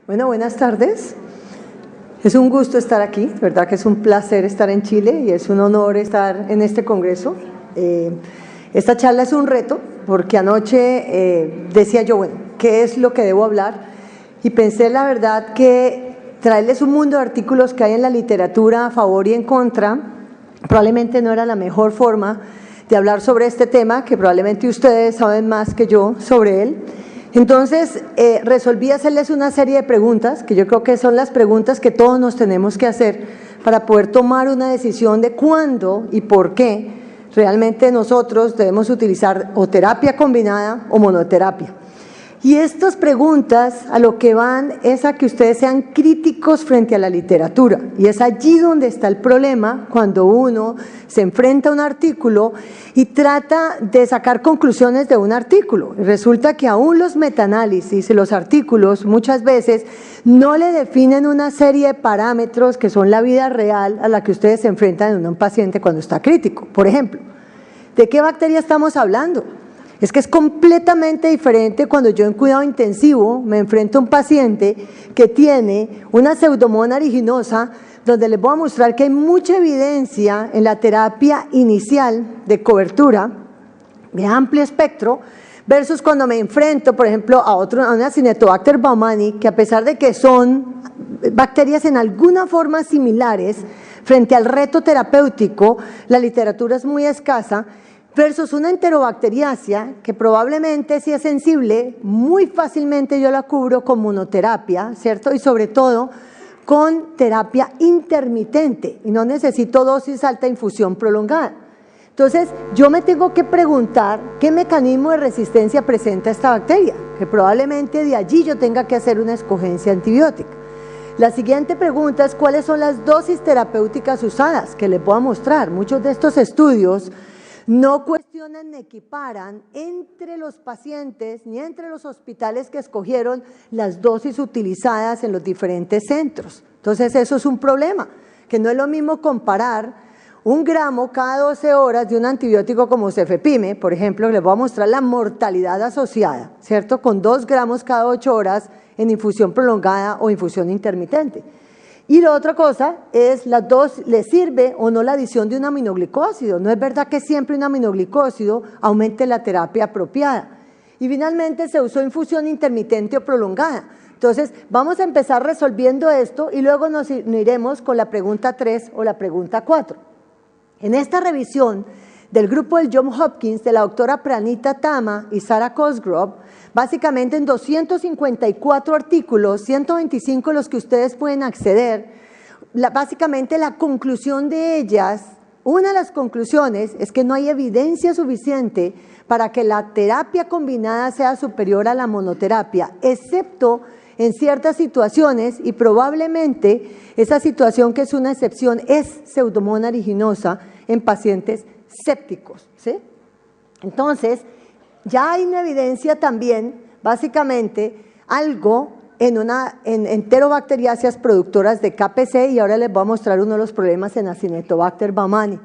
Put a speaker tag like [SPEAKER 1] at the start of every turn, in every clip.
[SPEAKER 1] Bueno, buenas tardes. Es un gusto estar aquí, de verdad que es un placer estar en Chile y es un honor estar en este congreso. Esta charla es un reto porque anoche decía yo, bueno, ¿qué es lo que debo hablar? Y pensé la verdad que traerles un mundo de artículos que hay en la literatura a favor y en contra probablemente no era la mejor forma de hablar sobre este tema, que probablemente ustedes saben más que yo sobre él. Entonces, resolví hacerles una serie de preguntas, que yo creo que son las preguntas que todos nos tenemos que hacer para poder tomar una decisión de cuándo y por qué realmente nosotros debemos utilizar o terapia combinada o monoterapia. Y estas preguntas a lo que van es a que ustedes sean críticos frente a la literatura. Y es allí donde está el problema cuando uno se enfrenta a un artículo y trata de sacar conclusiones de un artículo. Y resulta que aún los metaanálisis y los artículos muchas veces no le definen una serie de parámetros que son la vida real a la que ustedes se enfrentan en un paciente cuando está crítico. Por ejemplo, ¿de qué bacteria estamos hablando? Es que es completamente diferente cuando yo en cuidado intensivo me enfrento a un paciente que tiene una Pseudomonas aeruginosa, donde les voy a mostrar que hay mucha evidencia en la terapia inicial de cobertura de amplio espectro, versus cuando me enfrento, por ejemplo, a una Acinetobacter baumannii, que a pesar de que son bacterias en alguna forma similares, frente al reto terapéutico, la literatura es muy escasa, versus una enterobacteriacia que probablemente si es sensible, muy fácilmente yo la cubro con monoterapia, ¿cierto? Y sobre todo con terapia intermitente y no necesito dosis alta, infusión prolongada. Entonces, yo me tengo que preguntar qué mecanismo de resistencia presenta esta bacteria, que probablemente de allí yo tenga que hacer una escogencia antibiótica. La siguiente pregunta es cuáles son las dosis terapéuticas usadas, que les voy a mostrar. Muchos de estos estudios no cuestionan ni equiparan entre los pacientes ni entre los hospitales que escogieron las dosis utilizadas en los diferentes centros. Entonces eso es un problema, que no es lo mismo comparar 1 gramo cada 12 horas de un antibiótico como cefepime, por ejemplo, les voy a mostrar la mortalidad asociada, ¿cierto? Con 2 gramos cada 8 horas en infusión prolongada o infusión intermitente. Y la otra cosa es, ¿le sirve o no la adición de un aminoglicósido? No es verdad que siempre un aminoglicósido aumente la terapia apropiada. Y finalmente se usó infusión intermitente o prolongada. Entonces, vamos a empezar resolviendo esto y luego nos iremos con la pregunta 3 o la pregunta 4. En esta revisión del grupo del Johns Hopkins, de la doctora Pranita Tama y Sarah Cosgrove, básicamente en 254 artículos, 125 los que ustedes pueden acceder, básicamente la conclusión de ellas, una de las conclusiones es que no hay evidencia suficiente para que la terapia combinada sea superior a la monoterapia, excepto en ciertas situaciones, y probablemente esa situación que es una excepción es Pseudomonas aeruginosa en pacientes sépticos, ¿sí? Entonces, ya hay una evidencia también, básicamente, algo en enterobacteriáceas productoras de KPC, y ahora les voy a mostrar uno de los problemas en Acinetobacter baumannii.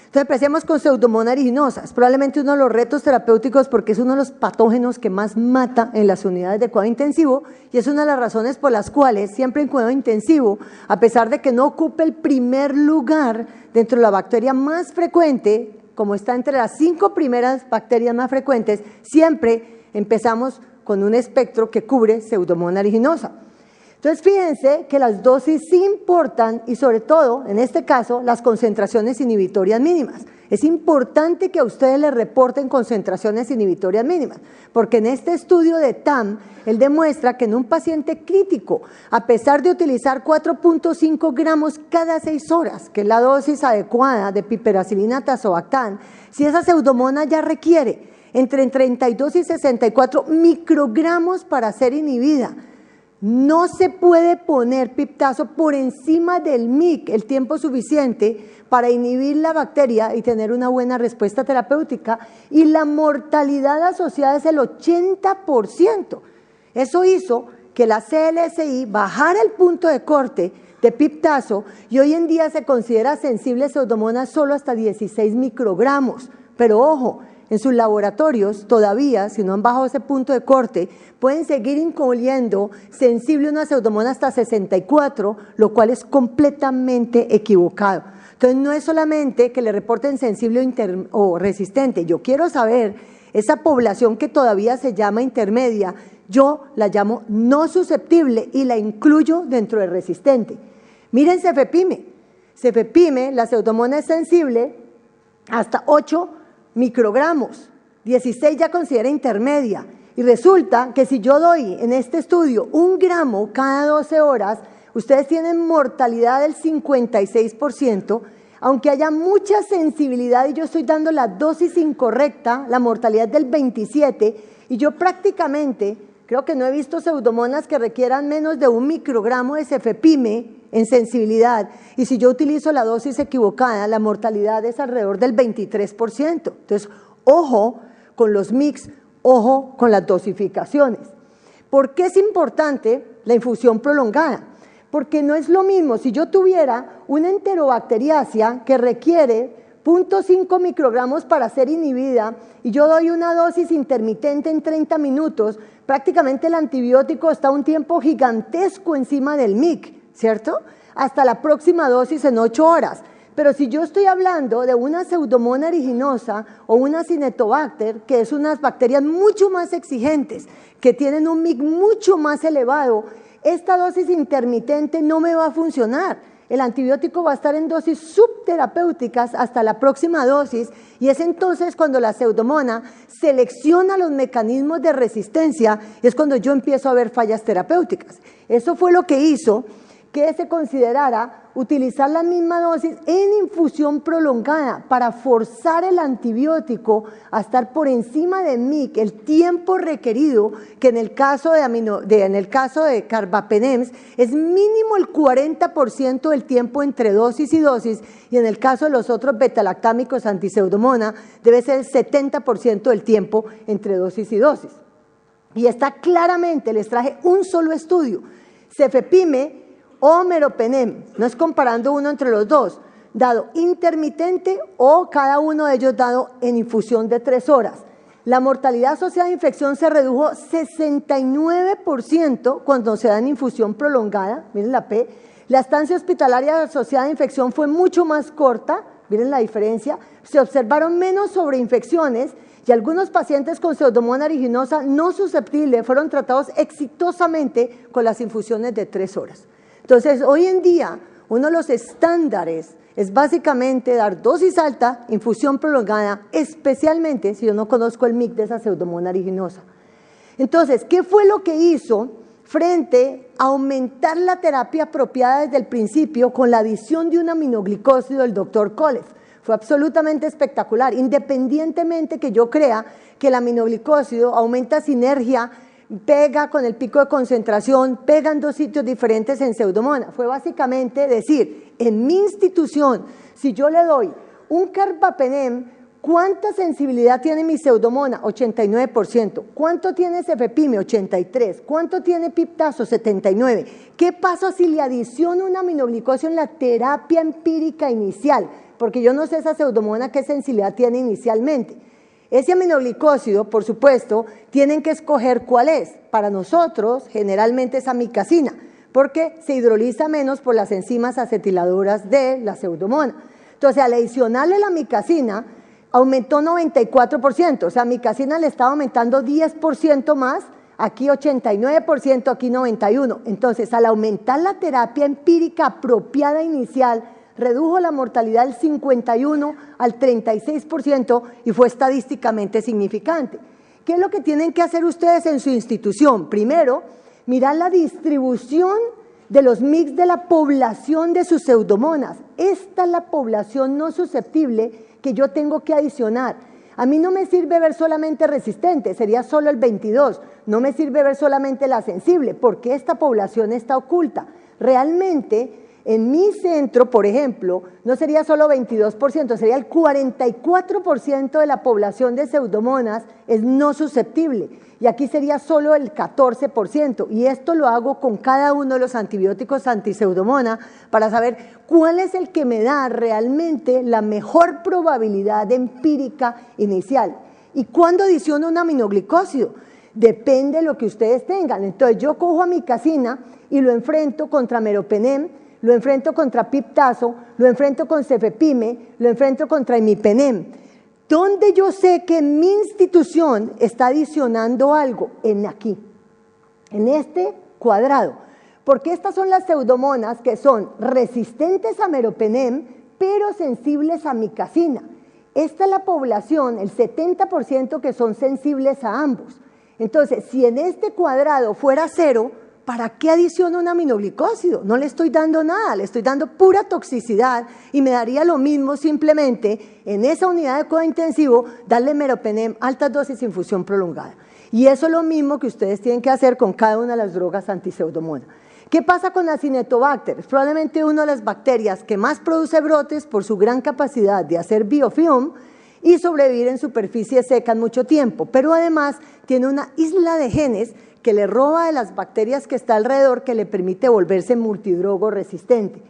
[SPEAKER 1] Entonces, empecemos con Pseudomonas aeruginosa. Es probablemente uno de los retos terapéuticos porque es uno de los patógenos que más mata en las unidades de cuidado intensivo y es una de las razones por las cuales siempre en cuidado intensivo, a pesar de que no ocupe el primer lugar dentro de la bacteria más frecuente, como está entre las 5 primeras bacterias más frecuentes, siempre empezamos con un espectro que cubre Pseudomonas aeruginosa. Entonces, fíjense que las dosis sí importan y sobre todo, en este caso, las concentraciones inhibitorias mínimas. Es importante que a ustedes les reporten concentraciones inhibitorias mínimas, porque en este estudio de TAM, él demuestra que en un paciente crítico, a pesar de utilizar 4.5 gramos cada 6 horas, que es la dosis adecuada de piperacilina tazobactam, si esa pseudomonas ya requiere entre 32 y 64 microgramos para ser inhibida, no se puede poner piptazo por encima del MIC el tiempo suficiente para inhibir la bacteria y tener una buena respuesta terapéutica, y la mortalidad asociada es el 80%. Eso hizo que la CLSI bajara el punto de corte de piptazo y hoy en día se considera sensible Pseudomonas solo hasta 16 microgramos. Pero ojo, en sus laboratorios, todavía, si no han bajado ese punto de corte, pueden seguir incluyendo sensible a una pseudomonas hasta 64, lo cual es completamente equivocado. Entonces, no es solamente que le reporten sensible o resistente. Yo quiero saber, esa población que todavía se llama intermedia, yo la llamo no susceptible y la incluyo dentro de resistente. Miren Cefepime. Cefepime, la pseudomonas es sensible hasta 8 microgramos, 16 ya considera intermedia. Y resulta que si yo doy en este estudio 1 gramo cada 12 horas, ustedes tienen mortalidad del 56%, aunque haya mucha sensibilidad y yo estoy dando la dosis incorrecta, la mortalidad del 27%, y yo prácticamente, creo que no he visto pseudomonas que requieran menos de 1 microgramo de cefepime en sensibilidad, y si yo utilizo la dosis equivocada, la mortalidad es alrededor del 23%. Entonces, ojo con los mix, ojo con las dosificaciones. ¿Por qué es importante la infusión prolongada? Porque no es lo mismo si yo tuviera una enterobacteriacia que requiere 0.5 microgramos para ser inhibida y yo doy una dosis intermitente en 30 minutos, prácticamente el antibiótico está un tiempo gigantesco encima del MIC, ¿cierto? Hasta la próxima dosis en 8 horas. Pero si yo estoy hablando de una pseudomonas aeruginosa o una Cinetobacter, que es unas bacterias mucho más exigentes, que tienen un MIC mucho más elevado, esta dosis intermitente no me va a funcionar. El antibiótico va a estar en dosis subterapéuticas hasta la próxima dosis y es entonces cuando la pseudomonas selecciona los mecanismos de resistencia y es cuando yo empiezo a ver fallas terapéuticas. Eso fue lo que hizo que se considerara utilizar la misma dosis en infusión prolongada para forzar el antibiótico a estar por encima de MIC, el tiempo requerido, que en el caso de carbapenems es mínimo el 40% del tiempo entre dosis y dosis, y en el caso de los otros betalactámicos antipseudomonas debe ser el 70% del tiempo entre dosis y dosis. Y está claramente, les traje un solo estudio, cefepime o meropenem, no es comparando uno entre los dos, dado intermitente o cada uno de ellos dado en infusión de 3 horas. La mortalidad asociada a infección se redujo 69% cuando se da en infusión prolongada, miren la P. La estancia hospitalaria asociada a infección fue mucho más corta, miren la diferencia, se observaron menos sobreinfecciones y algunos pacientes con pseudomonas aeruginosa no susceptibles fueron tratados exitosamente con las infusiones de 3 horas. Entonces, hoy en día, uno de los estándares es básicamente dar dosis alta, infusión prolongada, especialmente si yo no conozco el MIC de esa pseudomonas aeruginosa. Entonces, ¿qué fue lo que hizo frente a aumentar la terapia apropiada desde el principio con la adición de un aminoglicósido del doctor Kolev? Fue absolutamente espectacular, independientemente que yo crea que el aminoglicósido aumenta sinergia, pega con el pico de concentración, pega en 2 sitios diferentes en pseudomonas. Fue básicamente decir, en mi institución, si yo le doy un carbapenem, ¿cuánta sensibilidad tiene mi pseudomonas? 89%. ¿Cuánto tiene cefepime? 83%. ¿Cuánto tiene piptazo? 79%. ¿Qué pasa si le adiciono un aminoglicosio en la terapia empírica inicial? Porque yo no sé esa pseudomonas qué sensibilidad tiene inicialmente. Ese aminoglicósido, por supuesto, tienen que escoger cuál es. Para nosotros, generalmente es amicacina, porque se hidroliza menos por las enzimas acetiladoras de la pseudomonas. Entonces, al adicionarle la amicacina, aumentó 94%, o sea, amicacina le estaba aumentando 10% más, aquí 89%, aquí 91%. Entonces, al aumentar la terapia empírica apropiada inicial, redujo la mortalidad del 51% al 36% y fue estadísticamente significante. ¿Qué es lo que tienen que hacer ustedes en su institución? Primero, mirar la distribución de los mix de la población de sus pseudomonas. Esta es la población no susceptible que yo tengo que adicionar. A mí no me sirve ver solamente resistente, sería solo el 22%. No me sirve ver solamente la sensible, porque esta población está oculta. Realmente, en mi centro, por ejemplo, no sería solo 22%, sería el 44% de la población de pseudomonas es no susceptible. Y aquí sería solo el 14%. Y esto lo hago con cada uno de los antibióticos antipseudomonas para saber cuál es el que me da realmente la mejor probabilidad empírica inicial. ¿Y cuándo adiciono un aminoglicósido? Depende de lo que ustedes tengan. Entonces yo cojo amicacina y lo enfrento contra meropenem, lo enfrento contra piptazo, lo enfrento con cefepime, lo enfrento contra imipenem. ¿Dónde yo sé que mi institución está adicionando algo? Aquí, en este cuadrado. Porque estas son las pseudomonas que son resistentes a meropenem, pero sensibles a amicacina. Esta es la población, el 70% que son sensibles a ambos. Entonces, si en este cuadrado fuera 0, ¿para qué adiciono un aminoglicósido? No le estoy dando nada, le estoy dando pura toxicidad y me daría lo mismo simplemente en esa unidad de cuidado intensivo darle meropenem, altas dosis, infusión prolongada. Y eso es lo mismo que ustedes tienen que hacer con cada una de las drogas antiseudomonas. ¿Qué pasa con la Acinetobacter? Es probablemente una de las bacterias que más produce brotes por su gran capacidad de hacer biofilm y sobrevivir en superficie seca en mucho tiempo, pero además tiene una isla de genes que le roba de las bacterias que está alrededor, que le permite volverse multidrogo resistente.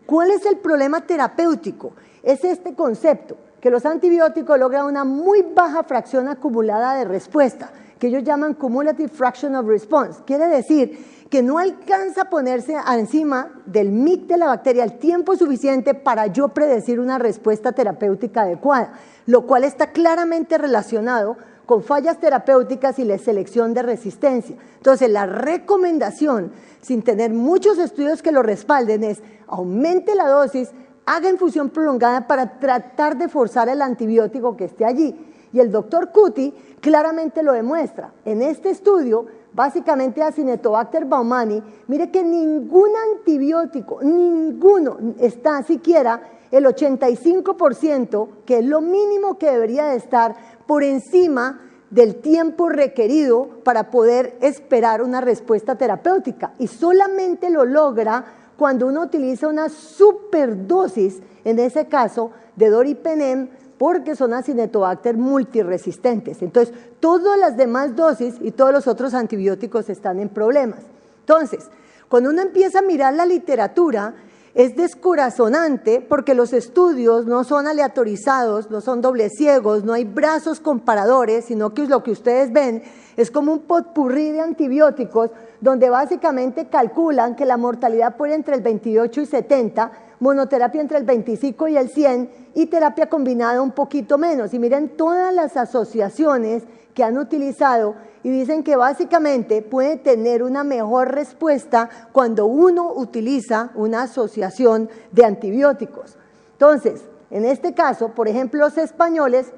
[SPEAKER 1] ¿Cuál es el problema terapéutico? Es este concepto, que los antibióticos logran una muy baja fracción acumulada de respuesta, que ellos llaman cumulative fraction of response. Quiere decir que no alcanza a ponerse encima del MIC de la bacteria el tiempo suficiente para yo predecir una respuesta terapéutica adecuada, lo cual está claramente relacionado con fallas terapéuticas y la selección de resistencia. Entonces, la recomendación, sin tener muchos estudios que lo respalden, es aumente la dosis, haga infusión prolongada para tratar de forzar el antibiótico que esté allí. Y el doctor Cuti claramente lo demuestra. En este estudio, básicamente Acinetobacter baumannii, mire que ningún antibiótico, ninguno está siquiera el 85%, que es lo mínimo que debería de estar por encima del tiempo requerido para poder esperar una respuesta terapéutica. Y solamente lo logra cuando uno utiliza una superdosis, en ese caso, de doripenem, porque son Acinetobacter multiresistentes. Entonces, todas las demás dosis y todos los otros antibióticos están en problemas. Entonces, cuando uno empieza a mirar la literatura, es descorazonante porque los estudios no son aleatorizados, no son doble ciegos, no hay brazos comparadores, sino que lo que ustedes ven es como un potpurrí de antibióticos donde básicamente calculan que la mortalidad puede entre el 28 y 70, monoterapia entre el 25 y el 100 y terapia combinada un poquito menos. Y miren todas las asociaciones que han utilizado y dicen que básicamente puede tener una mejor respuesta cuando uno utiliza una asociación de antibióticos. Entonces, en este caso, por ejemplo, los españoles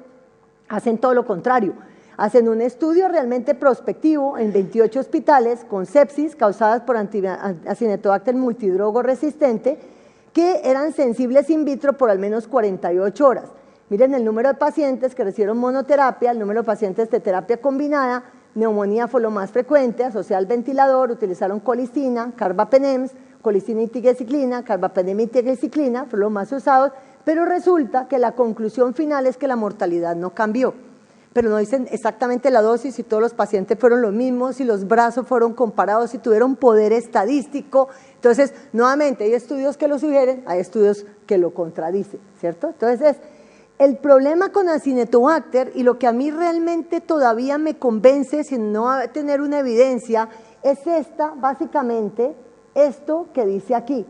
[SPEAKER 1] hacen todo lo contrario. Hacen un estudio realmente prospectivo en 28 hospitales con sepsis causadas por Acinetobacter multidrogo resistente que eran sensibles in vitro por al menos 48 horas. Miren el número de pacientes que recibieron monoterapia, el número de pacientes de terapia combinada, neumonía fue lo más frecuente, asociada al ventilador, utilizaron colistina, carbapenems, colistina y tigecyclina, carbapenem y tigecyclina, fueron los más usados, pero resulta que la conclusión final es que la mortalidad no cambió. Pero no dicen exactamente la dosis, si todos los pacientes fueron los mismos, si los brazos fueron comparados, si tuvieron poder estadístico. Entonces, nuevamente, hay estudios que lo sugieren, hay estudios que lo contradicen, ¿cierto? Entonces, el problema con Acinetobacter, y lo que a mí realmente todavía me convence, sin no tener una evidencia, es básicamente, esto que dice aquí.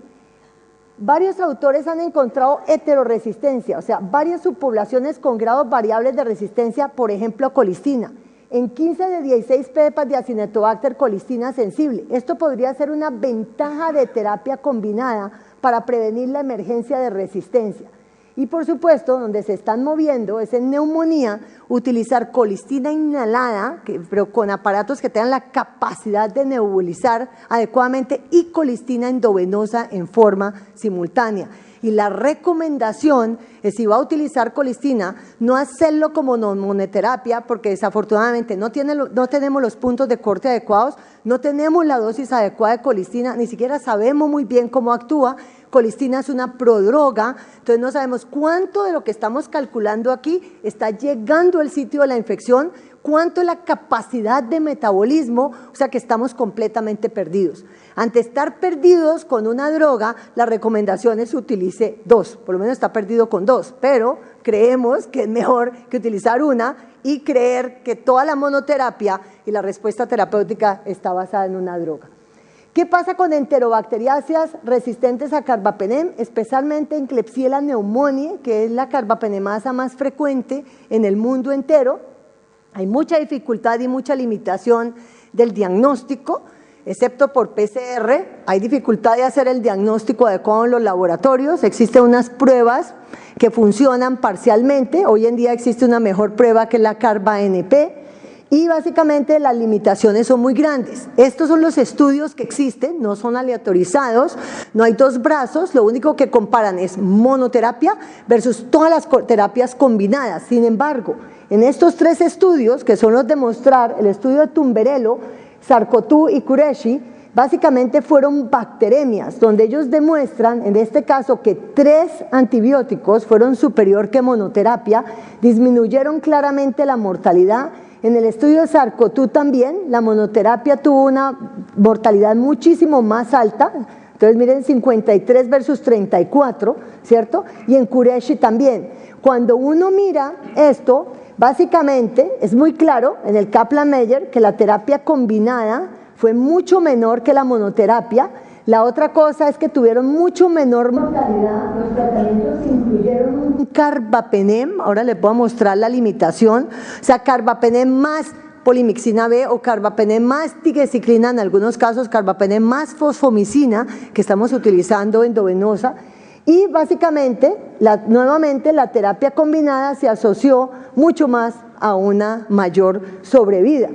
[SPEAKER 1] Varios autores han encontrado heteroresistencia, o sea, varias subpoblaciones con grados variables de resistencia, por ejemplo, a colistina. En 15 de 16 cepas de Acinetobacter colistina sensible. Esto podría ser una ventaja de terapia combinada para prevenir la emergencia de resistencia. Y por supuesto, donde se están moviendo es en neumonía, utilizar colistina inhalada, pero con aparatos que tengan la capacidad de nebulizar adecuadamente, y colistina endovenosa en forma simultánea. Y la recomendación es, si va a utilizar colistina, no hacerlo como monoterapia, porque desafortunadamente no tenemos los puntos de corte adecuados, no tenemos la dosis adecuada de colistina, ni siquiera sabemos muy bien cómo actúa. Colistina es una prodroga, entonces no sabemos cuánto de lo que estamos calculando aquí está llegando al sitio de la infección, ¿Cuánto es la capacidad de metabolismo? O sea que estamos completamente perdidos. Ante estar perdidos con una droga, la recomendación es utilice 2, por lo menos está perdido con 2, pero creemos que es mejor que utilizar una y creer que toda la monoterapia y la respuesta terapéutica está basada en una droga. ¿Qué pasa con enterobacteriáceas resistentes a carbapenem? Especialmente en Klebsiella pneumoniae, que es la carbapenemasa más frecuente en el mundo entero. Hay mucha dificultad y mucha limitación del diagnóstico, excepto por PCR. Hay dificultad de hacer el diagnóstico adecuado en los laboratorios. Existen unas pruebas que funcionan parcialmente. Hoy en día existe una mejor prueba que la CARBA-NP. Y básicamente las limitaciones son muy grandes. Estos son los estudios que existen, no son aleatorizados, no hay 2 brazos, lo único que comparan es monoterapia versus todas las terapias combinadas. Sin embargo, en estos 3 estudios, que son los de mostrar, el estudio de Tumberello, Sarkotu y Qureshi, básicamente fueron bacteremias, donde ellos demuestran, en este caso, que 3 antibióticos fueron superior que monoterapia, disminuyeron claramente la mortalidad. En el estudio de Sarkotu también, la monoterapia tuvo una mortalidad muchísimo más alta, entonces miren 53 versus 34, ¿cierto? Y en Qureshi también. Cuando uno mira esto, básicamente es muy claro en el Kaplan-Meier que la terapia combinada fue mucho menor que la monoterapia. La otra cosa es que tuvieron mucho menor mortalidad, los tratamientos incluyeron un carbapenem, ahora les voy a mostrar la limitación, o sea, carbapenem más polimixina B o carbapenem más tigecyclina, en algunos casos carbapenem más fosfomicina, que estamos utilizando endovenosa, y básicamente, nuevamente la terapia combinada se asoció mucho más a una mayor sobrevida.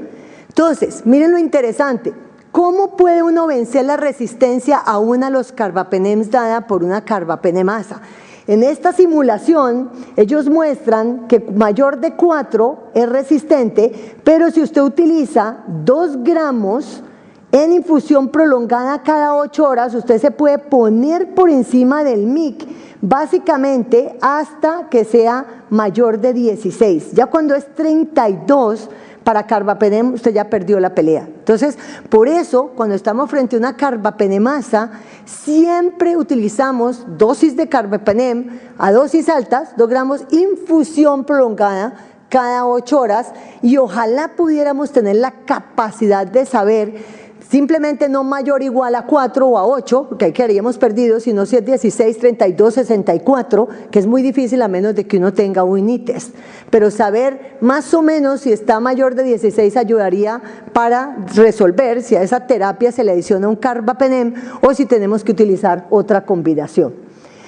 [SPEAKER 1] Entonces, miren lo interesante. ¿Cómo puede uno vencer la resistencia a una de los carbapenems dada por una carbapenemasa? En esta simulación, ellos muestran que mayor de 4 es resistente, pero si usted utiliza 2 gramos en infusión prolongada cada 8 horas, usted se puede poner por encima del MIC, básicamente hasta que sea mayor de 16. Ya cuando es 32, para carbapenem usted ya perdió la pelea. Entonces, por eso, cuando estamos frente a una carbapenemasa, siempre utilizamos dosis de carbapenem a dosis altas, 2 gramos, infusión prolongada cada 8 horas, y ojalá pudiéramos tener la capacidad de saber simplemente no mayor o igual a 4 o a 8, porque ahí quedaríamos perdidos, sino si es 16, 32, 64, que es muy difícil a menos de que uno tenga un ITEST. Pero saber más o menos si está mayor de 16 ayudaría para resolver si a esa terapia se le adiciona un carbapenem o si tenemos que utilizar otra combinación.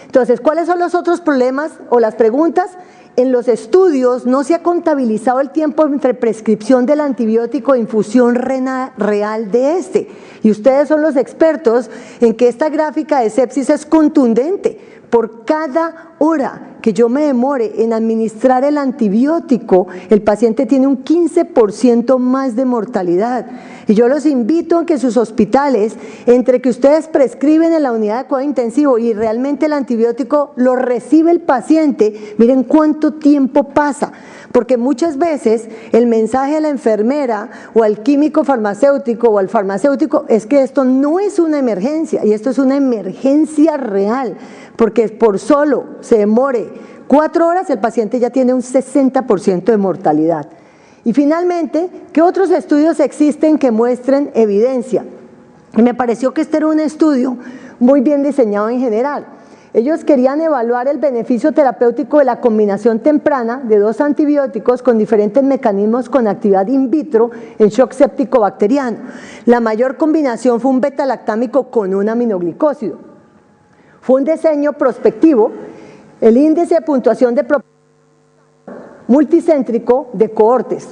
[SPEAKER 1] Entonces, ¿cuáles son los otros problemas o las preguntas? En los estudios no se ha contabilizado el tiempo entre prescripción del antibiótico e infusión real de este. Y ustedes son los expertos en que esta gráfica de sepsis es contundente. Por cada hora que yo me demore en administrar el antibiótico, el paciente tiene un 15% más de mortalidad. Y yo los invito a que sus hospitales, entre que ustedes prescriben en la unidad de cuidado intensivo y realmente el antibiótico lo recibe el paciente, miren cuánto tiempo pasa. Porque muchas veces el mensaje a la enfermera o al químico farmacéutico o al farmacéutico es que esto no es una emergencia y esto es una emergencia real, porque por solo se demore 4 horas el paciente ya tiene un 60% de mortalidad. Y finalmente, ¿qué otros estudios existen que muestren evidencia? Y me pareció que este era un estudio muy bien diseñado en general. Ellos querían evaluar el beneficio terapéutico de la combinación temprana de 2 antibióticos con diferentes mecanismos con actividad in vitro en shock séptico bacteriano. La mayor combinación fue un beta-lactámico con un aminoglicósido. Fue un diseño prospectivo, el índice de puntuación de multicéntrico de cohortes.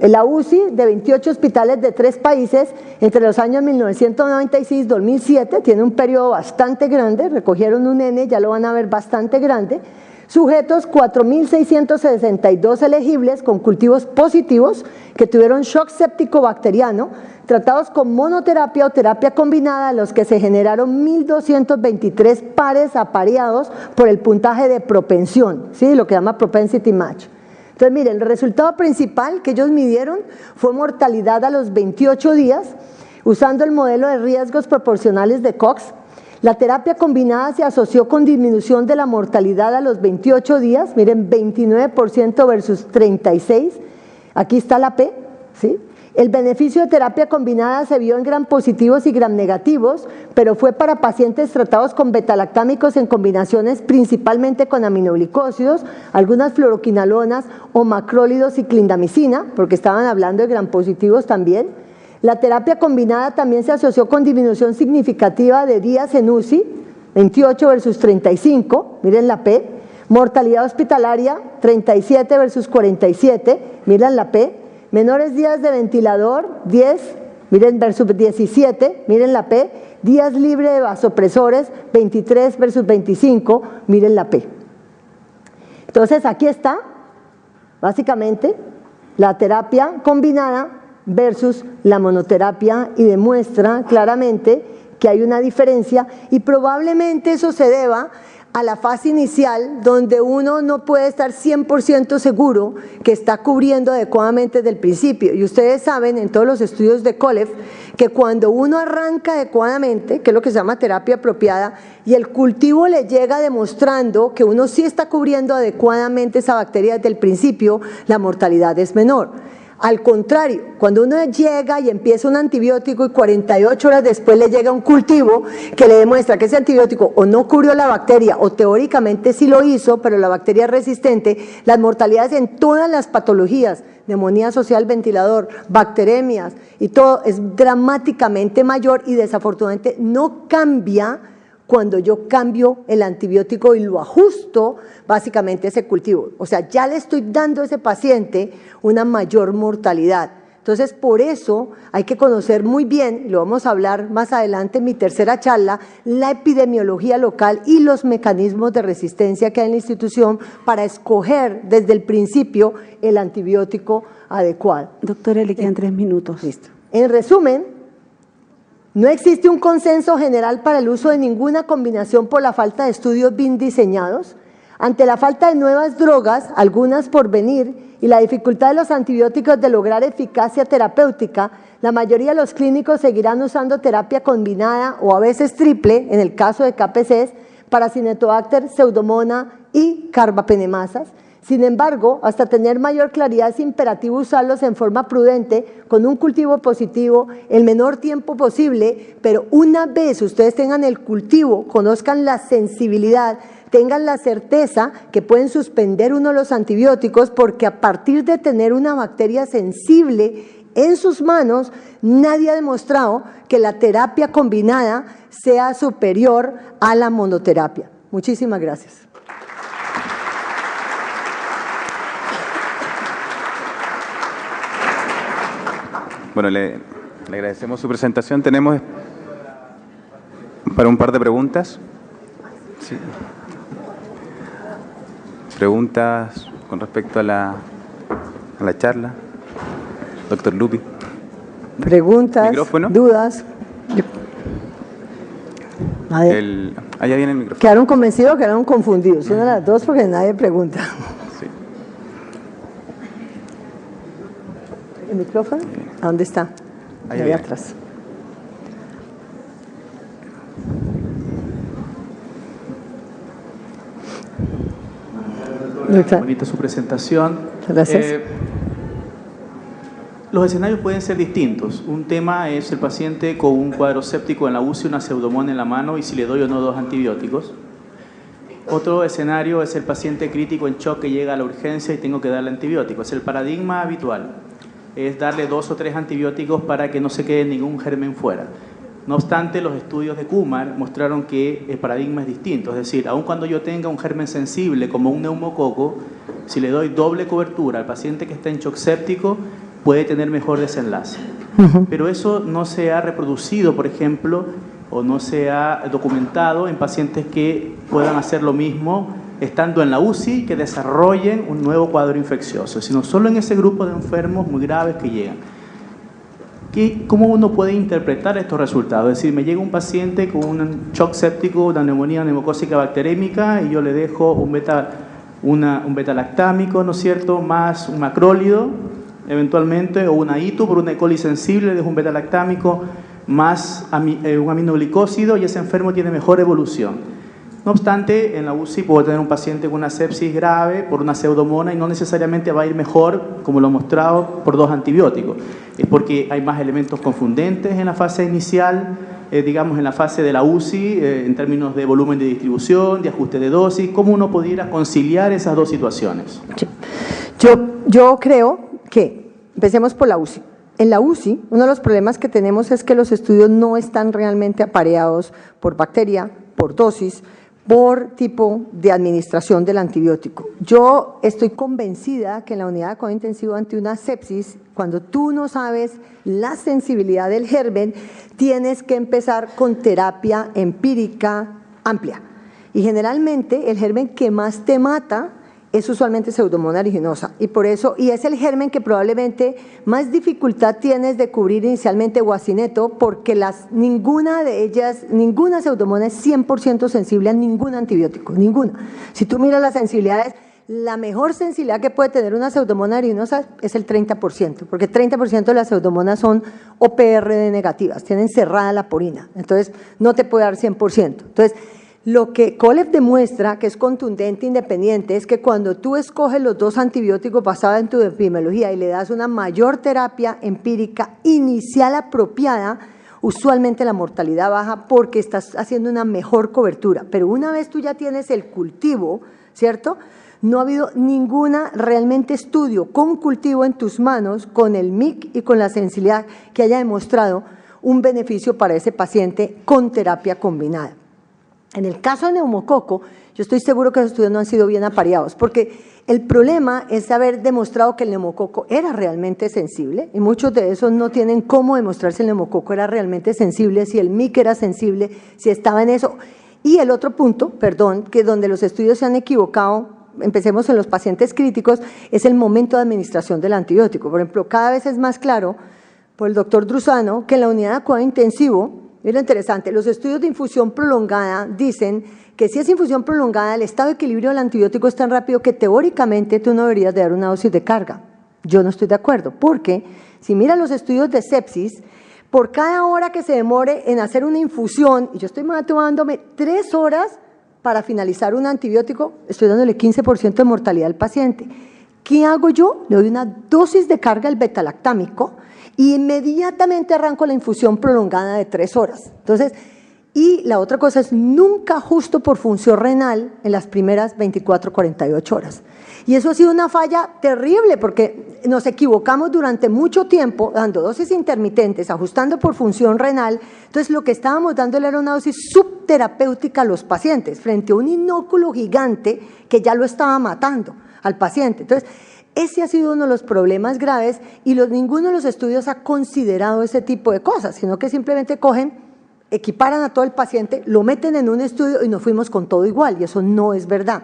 [SPEAKER 1] La UCI de 28 hospitales de 3 países entre los años 1996 y 2007, tiene un periodo bastante grande, recogieron un N, ya lo van a ver bastante grande, sujetos 4.662 elegibles con cultivos positivos que tuvieron shock séptico bacteriano, tratados con monoterapia o terapia combinada, a los que se generaron 1.223 pares apareados por el puntaje de propensión, ¿sí? Lo que llama propensity match. Entonces, miren, el resultado principal que ellos midieron fue mortalidad a los 28 días, usando el modelo de riesgos proporcionales de Cox. La terapia combinada se asoció con disminución de la mortalidad a los 28 días, miren, 29% versus 36%, aquí está la P, ¿sí? El beneficio de terapia combinada se vio en gram positivos y gram negativos, pero fue para pacientes tratados con betalactámicos en combinaciones principalmente con aminoglicósidos, algunas fluoroquinolonas o macrólidos y clindamicina, porque estaban hablando de gram positivos también. La terapia combinada también se asoció con disminución significativa de días en UCI, 28 versus 35, miren la P. Mortalidad hospitalaria, 37 versus 47, miren la P. Menores días de ventilador, 10, miren versus 17, miren la P. Días libre de vasopresores, 23 versus 25, miren la P. Entonces aquí está, básicamente, la terapia combinada versus la monoterapia y demuestra claramente que hay una diferencia y probablemente eso se deba a la fase inicial donde uno no puede estar 100% seguro que está cubriendo adecuadamente desde el principio. Y ustedes saben en todos los estudios de Kolev que cuando uno arranca adecuadamente, que es lo que se llama terapia apropiada, y el cultivo le llega demostrando que uno sí está cubriendo adecuadamente esa bacteria desde el principio, la mortalidad es menor. Al contrario, cuando uno llega y empieza un antibiótico y 48 horas después le llega un cultivo que le demuestra que ese antibiótico o no cubrió la bacteria o teóricamente sí lo hizo, pero la bacteria es resistente, las mortalidades en todas las patologías, neumonía asociada al ventilador, bacteremias y todo es dramáticamente mayor y desafortunadamente no cambia cuando yo cambio el antibiótico y lo ajusto básicamente a ese cultivo. O sea, ya le estoy dando a ese paciente una mayor mortalidad. Entonces, por eso hay que conocer muy bien, y lo vamos a hablar más adelante en mi tercera charla, la epidemiología local y los mecanismos de resistencia que hay en la institución para escoger desde el principio el antibiótico adecuado.
[SPEAKER 2] Doctora, le quedan 3 minutos.
[SPEAKER 1] Listo. En resumen, no existe un consenso general para el uso de ninguna combinación por la falta de estudios bien diseñados. Ante la falta de nuevas drogas, algunas por venir, y la dificultad de los antibióticos de lograr eficacia terapéutica, la mayoría de los clínicos seguirán usando terapia combinada o a veces triple, en el caso de KPCs, para Acinetobacter, Pseudomonas y carbapenemasas. Sin embargo, hasta tener mayor claridad es imperativo usarlos en forma prudente, con un cultivo positivo, el menor tiempo posible, pero una vez ustedes tengan el cultivo, conozcan la sensibilidad, tengan la certeza que pueden suspender uno de los antibióticos, porque a partir de tener una bacteria sensible en sus manos, nadie ha demostrado que la terapia combinada sea superior a la monoterapia. Muchísimas gracias.
[SPEAKER 3] Bueno, le agradecemos su presentación. Tenemos para un par de preguntas. Sí. Preguntas con respecto a la charla. Doctor Lupi.
[SPEAKER 1] Preguntas,
[SPEAKER 3] ¿Micrófono?
[SPEAKER 1] dudas.
[SPEAKER 3] Allá viene el micrófono.
[SPEAKER 1] ¿Quedaron convencidos o quedaron confundidos? Una de las dos porque nadie pregunta.
[SPEAKER 3] Sí.
[SPEAKER 1] ¿El micrófono? ¿A dónde está?
[SPEAKER 3] Ahí
[SPEAKER 1] atrás.
[SPEAKER 4] Bonita su presentación.
[SPEAKER 1] Gracias.
[SPEAKER 4] Los escenarios pueden ser distintos. Un tema es el paciente con un cuadro séptico en la UCI, una Pseudomonas en la mano y si le doy o no 2 antibióticos. Otro escenario es el paciente crítico en shock que llega a la urgencia y tengo que darle antibióticos. El paradigma habitual es darle 2 o 3 antibióticos para que no se quede ningún germen fuera. No obstante, los estudios de Kumar mostraron que el paradigma es distinto. Es decir, aun cuando yo tenga un germen sensible como un neumococo, si le doy doble cobertura al paciente que está en shock séptico, puede tener mejor desenlace. Pero eso no se ha reproducido, por ejemplo, o no se ha documentado en pacientes que puedan hacer lo mismo estando en la UCI, que desarrollen un nuevo cuadro infeccioso, sino solo en ese grupo de enfermos muy graves que llegan. ¿Cómo uno puede interpretar estos resultados? Es decir, me llega un paciente con un shock séptico, una neumonía neumocócica bacterémica y yo le dejo un un betalactámico, ¿no es cierto?, más un macrólido, eventualmente, o una ITU por una E. coli sensible, es un betalactámico más un aminoglicósido y ese enfermo tiene mejor evolución. No obstante, en la UCI puedo tener un paciente con una sepsis grave por una pseudomona y no necesariamente va a ir mejor, como lo he mostrado, por 2 antibióticos. Es porque hay más elementos confundentes en la fase inicial, digamos en la fase de la UCI, en términos de volumen de distribución, de ajuste de dosis. ¿Cómo uno pudiera conciliar esas dos situaciones?
[SPEAKER 1] Yo creo que, empecemos por la UCI. En la UCI, uno de los problemas que tenemos es que los estudios no están realmente apareados por bacteria, por dosis, por tipo de administración del antibiótico. Yo estoy convencida que en la unidad de cuidado intensivo ante una sepsis, cuando tú no sabes la sensibilidad del germen, tienes que empezar con terapia empírica amplia. Y generalmente el germen que más te mata es usualmente Pseudomonas aeruginosa y por eso, y es el germen que probablemente más dificultad tienes de cubrir inicialmente Guasineto, porque ninguna de ellas, ninguna Pseudomonas es 100% sensible a ningún antibiótico, ninguna. Si tú miras las sensibilidades, la mejor sensibilidad que puede tener una Pseudomonas aeruginosa es el 30%, porque 30% de las Pseudomonas son OPRD negativas, tienen cerrada la porina, entonces no te puede dar 100%. Entonces, lo que COLEF demuestra, que es contundente, independiente, es que cuando tú escoges los 2 antibióticos basados en tu epidemiología y le das una mayor terapia empírica inicial apropiada, usualmente la mortalidad baja porque estás haciendo una mejor cobertura. Pero una vez tú ya tienes el cultivo, ¿cierto?, no ha habido ninguna realmente estudio con cultivo en tus manos, con el MIC y con la sensibilidad que haya demostrado un beneficio para ese paciente con terapia combinada. En el caso de neumococo, yo estoy seguro que los estudios no han sido bien apareados, porque el problema es haber demostrado que el neumococo era realmente sensible, y muchos de esos no tienen cómo demostrar si el neumococo era realmente sensible, si el MIC era sensible, si estaba en eso. Y el otro punto, perdón, que donde los estudios se han equivocado, empecemos en los pacientes críticos, es el momento de administración del antibiótico. Por ejemplo, cada vez es más claro por el doctor Druzano que en la unidad de cuidado intensivo, mira interesante, los estudios de infusión prolongada dicen que si es infusión prolongada, el estado de equilibrio del antibiótico es tan rápido que teóricamente tú no deberías de dar una dosis de carga. Yo no estoy de acuerdo, porque si miran los estudios de sepsis, por cada hora que se demore en hacer una infusión, y yo estoy tomándome 3 horas para finalizar un antibiótico, estoy dándole 15% de mortalidad al paciente. ¿Qué hago yo? Le doy una dosis de carga al betalactámico, y inmediatamente arranco la infusión prolongada de 3 horas. Entonces, y la otra cosa es nunca ajusto por función renal en las primeras 24, 48 horas. Y eso ha sido una falla terrible porque nos equivocamos durante mucho tiempo dando dosis intermitentes, ajustando por función renal. Entonces, lo que estábamos dándole era una dosis subterapéutica a los pacientes frente a un inóculo gigante que ya lo estaba matando al paciente. Entonces, ese ha sido uno de los problemas graves y ninguno de los estudios ha considerado ese tipo de cosas, sino que simplemente cogen, equiparan a todo el paciente, lo meten en un estudio y nos fuimos con todo igual, y eso no es verdad.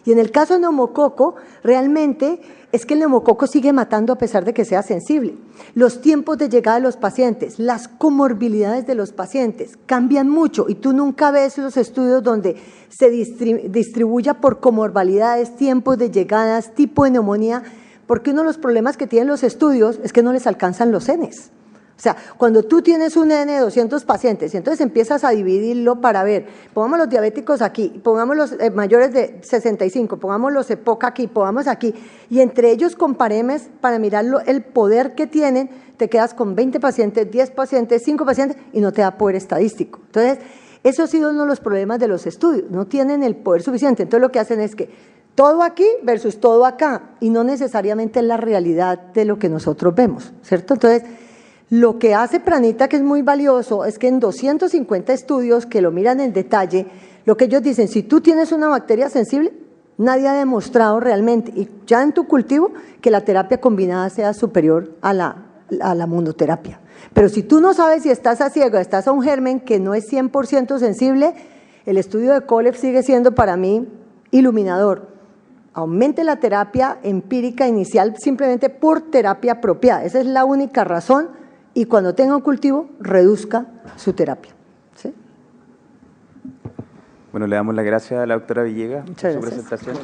[SPEAKER 1] Y en el caso de neumococo, realmente es que el neumococo sigue matando a pesar de que sea sensible. Los tiempos de llegada de los pacientes, las comorbilidades de los pacientes cambian mucho y tú nunca ves los estudios donde se distribuya por comorbilidades, tiempos de llegadas, tipo de neumonía, porque uno de los problemas que tienen los estudios es que no les alcanzan los Ns. O sea, cuando tú tienes un N de 200 pacientes y entonces empiezas a dividirlo para ver, pongamos los diabéticos aquí, pongamos los mayores de 65, pongamos los EPOC aquí, pongamos aquí, y entre ellos comparemos para mirar el poder que tienen, te quedas con 20 pacientes, 10 pacientes, 5 pacientes y no te da poder estadístico. Entonces, eso ha sido uno de los problemas de los estudios, no tienen el poder suficiente. Entonces, lo que hacen es que todo aquí versus todo acá, y no necesariamente es la realidad de lo que nosotros vemos, ¿cierto? Entonces, lo que hace Pranita, que es muy valioso, es que en 250 estudios que lo miran en detalle, lo que ellos dicen, si tú tienes una bacteria sensible, nadie ha demostrado realmente, y ya en tu cultivo, que la terapia combinada sea superior a la monoterapia. Pero si tú no sabes si estás a ciego, estás a un germen que no es 100% sensible, el estudio de COLEF sigue siendo para mí iluminador. Aumente la terapia empírica inicial simplemente por terapia apropiada. Esa es la única razón. Y cuando tenga un cultivo, reduzca su terapia. ¿Sí?
[SPEAKER 3] Bueno, le damos las gracias a la doctora Villegas por su presentación.